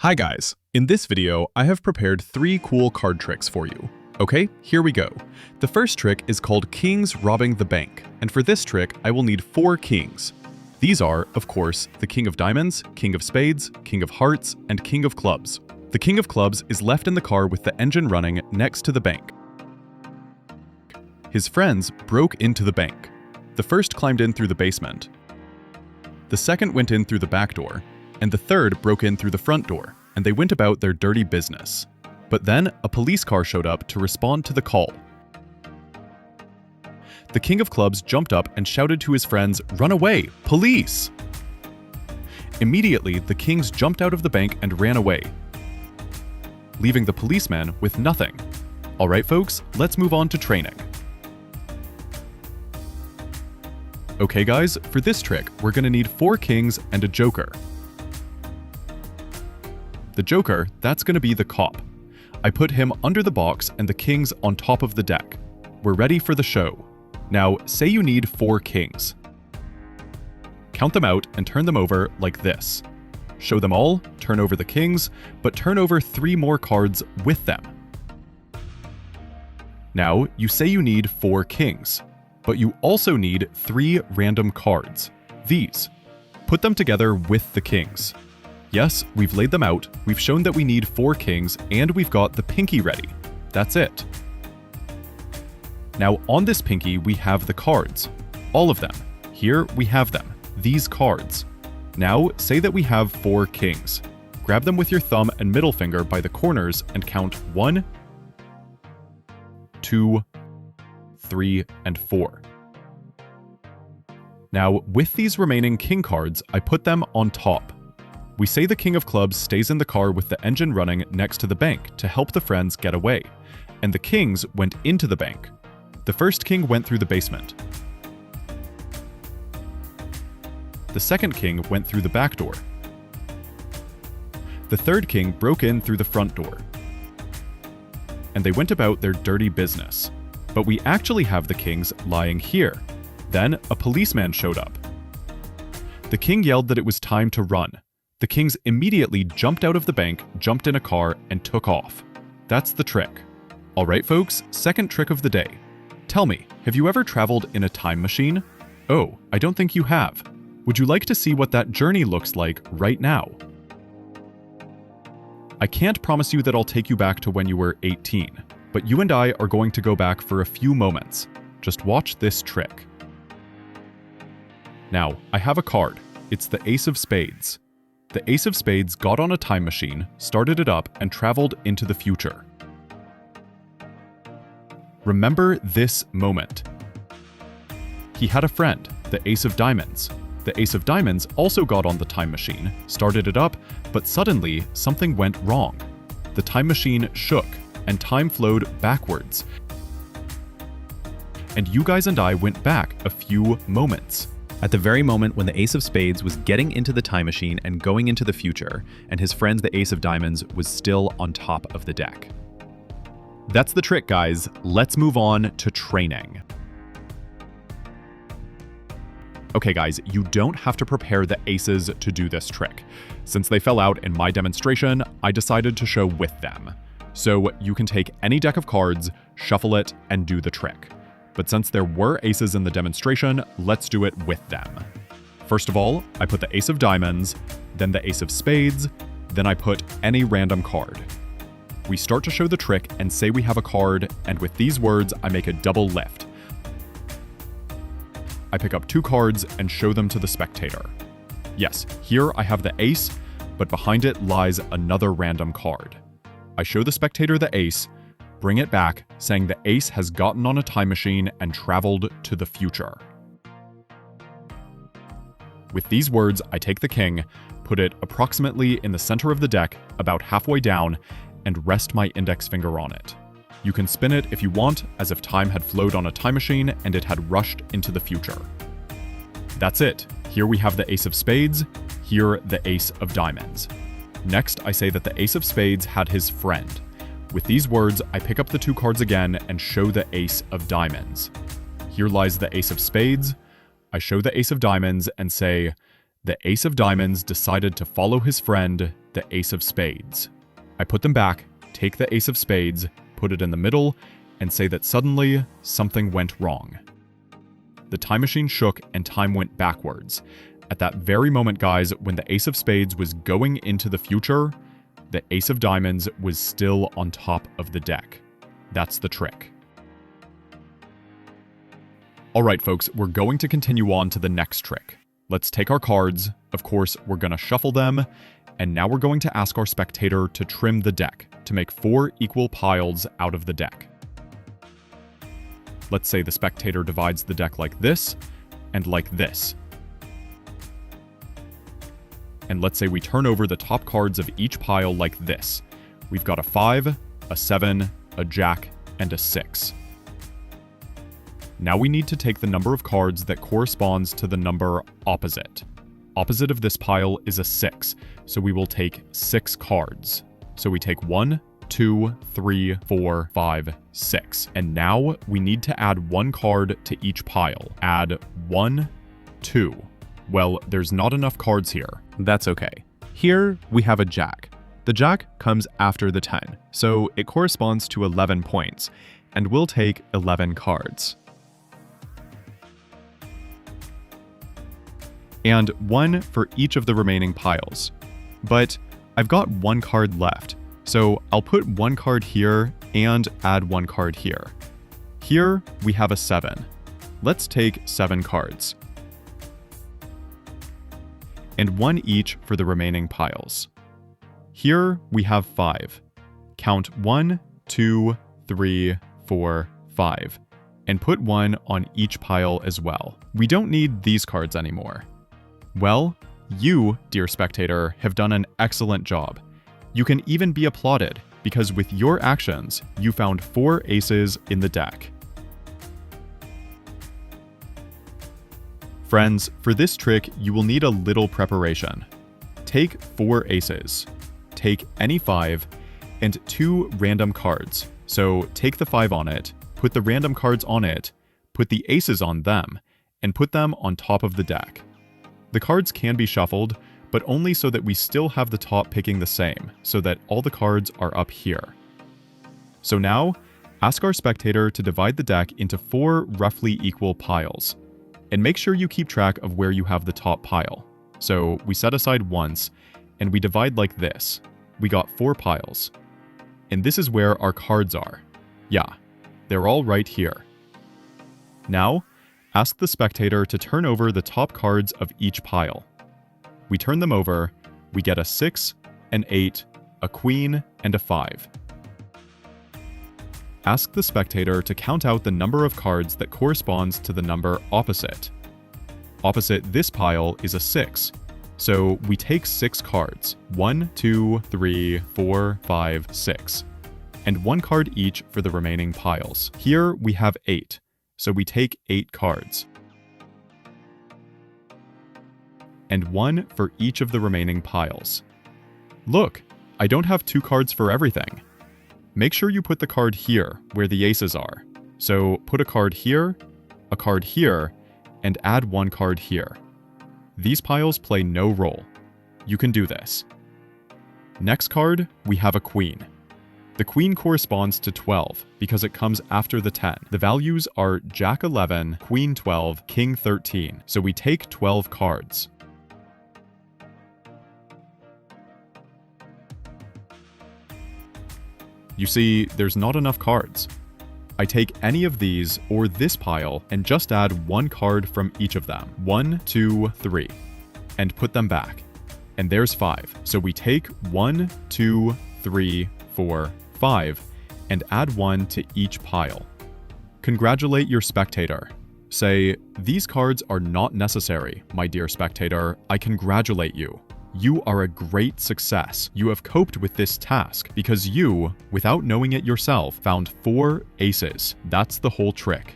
Hi guys! In this video, I have prepared 3 cool card tricks for you. Okay, here we go. The first trick is called Kings Robbing the Bank, and for this trick, I will need 4 kings. These are, of course, the King of Diamonds, King of Spades, King of Hearts, and King of Clubs. The King of Clubs is left in the car with the engine running next to the bank. His friends broke into the bank. The first climbed in through the basement. The second went in through the back door, and the third broke in through the front door, and they went about their dirty business. But then a police car showed up to respond to the call. The King of Clubs jumped up and shouted to his friends, "Run away! Police!" Immediately, the kings jumped out of the bank and ran away, leaving the policeman with nothing. Alright folks, let's move on to training. Okay guys, for this trick, we're gonna need 4 kings and a joker. The joker, that's gonna be the cop. I put him under the box and the kings on top of the deck. We're ready for the show. Now, say you need 4 kings. Count them out and turn them over like this. Show them all, turn over the kings, but turn over 3 more cards with them. Now, you say you need 4 kings, but you also need 3 random cards. These. Put them together with the kings. Yes, we've laid them out, we've shown that we need 4 kings, and we've got the pinky ready. That's it. Now on this pinky we have the cards. All of them. Here we have them. These cards. Now say that we have 4 kings. Grab them with your thumb and middle finger by the corners and count 1, 2, 3, and 4. Now with these remaining king cards, I put them on top. We say the King of Clubs stays in the car with the engine running next to the bank to help the friends get away, and the kings went into the bank. The first king went through the basement. The second king went through the back door. The third king broke in through the front door. And they went about their dirty business. But we actually have the kings lying here. Then a policeman showed up. The king yelled that it was time to run. The kings immediately jumped out of the bank, jumped in a car, and took off. That's the trick. Alright folks, second trick of the day. Tell me, have you ever traveled in a time machine? Oh, I don't think you have. Would you like to see what that journey looks like right now? I can't promise you that I'll take you back to when you were 18, but you and I are going to go back for a few moments. Just watch this trick. Now, I have a card. It's the Ace of Spades. The Ace of Spades got on a time machine, started it up, and traveled into the future. Remember this moment. He had a friend, the Ace of Diamonds. The Ace of Diamonds also got on the time machine, started it up, but suddenly something went wrong. The time machine shook, and time flowed backwards. And you guys and I went back a few moments. At the very moment when the Ace of Spades was getting into the time machine and going into the future, and his friend the Ace of Diamonds was still on top of the deck. That's the trick, guys. Let's move on to training. Okay guys, you don't have to prepare the aces to do this trick. Since they fell out in my demonstration, I decided to show with them. So you can take any deck of cards, shuffle it, and do the trick. But since there were aces in the demonstration, let's do it with them. First of all, I put the Ace of Diamonds, then the Ace of Spades, then I put any random card. We start to show the trick and say we have a card, and with these words, I make a double lift. I pick up 2 cards and show them to the spectator. Yes, here I have the ace, but behind it lies another random card. I show the spectator the ace, bring it back, saying the ace has gotten on a time machine and traveled to the future. With these words, I take the king, put it approximately in the center of the deck, about halfway down, and rest my index finger on it. You can spin it if you want, as if time had flowed on a time machine and it had rushed into the future. That's it. Here we have the Ace of Spades, here the Ace of Diamonds. Next, I say that the Ace of Spades had his friend. With these words, I pick up the 2 cards again and show the Ace of Diamonds. Here lies the Ace of Spades. I show the Ace of Diamonds and say, The ace of diamonds decided to follow his friend, the ace of spades. I put them back, take the ace of spades, put it in the middle, and say that suddenly something went wrong. The time machine shook and time went backwards. At that very moment, guys, when the ace of spades was going into the future, the ace of diamonds was still on top of the deck. That's the trick. Alright folks, we're going to continue on to the next trick. Let's take our cards, of course we're going to shuffle them, and now we're going to ask our spectator to trim the deck to make 4 equal piles out of the deck. Let's say the spectator divides the deck like this, and like this. And let's say we turn over the top cards of each pile like this. We've got a 5, a 7, a jack, and a 6. Now we need to take the number of cards that corresponds to the number opposite. Opposite of this pile is a 6, so we will take 6 cards. So we take 1, 2, 3, 4, 5, 6. And now we need to add 1 card to each pile. Add 1, 2. Well, there's not enough cards here. That's okay. Here we have a jack. The jack comes after the 10, so it corresponds to 11 points, and we'll take 11 cards. And 1 for each of the remaining piles. But I've got 1 card left, so I'll put 1 card here and add 1 card here. Here we have a 7. Let's take 7 cards. And 1 each for the remaining piles. Here we have 5. Count 1, 2, 3, 4, 5, and put 1 on each pile as well. We don't need these cards anymore. Well, you, dear spectator, have done an excellent job. You can even be applauded, because with your actions, you found 4 aces in the deck. Friends, for this trick, you will need a little preparation. Take 4 aces. Take any 5, and 2 random cards. So take the 5 on it, put the random cards on it, put the aces on them, and put them on top of the deck. The cards can be shuffled, but only so that we still have the top picking the same, so that all the cards are up here. So now, ask our spectator to divide the deck into 4 roughly equal piles. And make sure you keep track of where you have the top pile. So we set aside once, and we divide like this. We got 4 piles. And this is where our cards are. Yeah, they're all right here. Now, ask the spectator to turn over the top cards of each pile. We turn them over, we get a 6, an 8, a queen, and a 5. Ask the spectator to count out the number of cards that corresponds to the number opposite. Opposite this pile is a 6, so we take 6 cards, 1, 2, 3, 4, 5, 6, and 1 card each for the remaining piles. Here we have 8, so we take 8 cards. And 1 for each of the remaining piles. Look, I don't have 2 cards for everything. Make sure you put the card here, where the aces are. So put a card here, and add 1 card here. These piles play no role. You can do this. Next card, we have a queen. The queen corresponds to 12 because it comes after the 10. The values are Jack 11, Queen 12, King 13, so we take 12 cards. You see, there's not enough cards. I take any of these or this pile and just add 1 card from each of them. 1, 2, 3, and put them back. And there's 5. So we take 1, 2, 3, 4, 5, and add 1 to each pile. Congratulate your spectator. Say, "These cards are not necessary, my dear spectator. I congratulate you. You are a great success. You have coped with this task because you, without knowing it yourself, found 4 aces. That's the whole trick."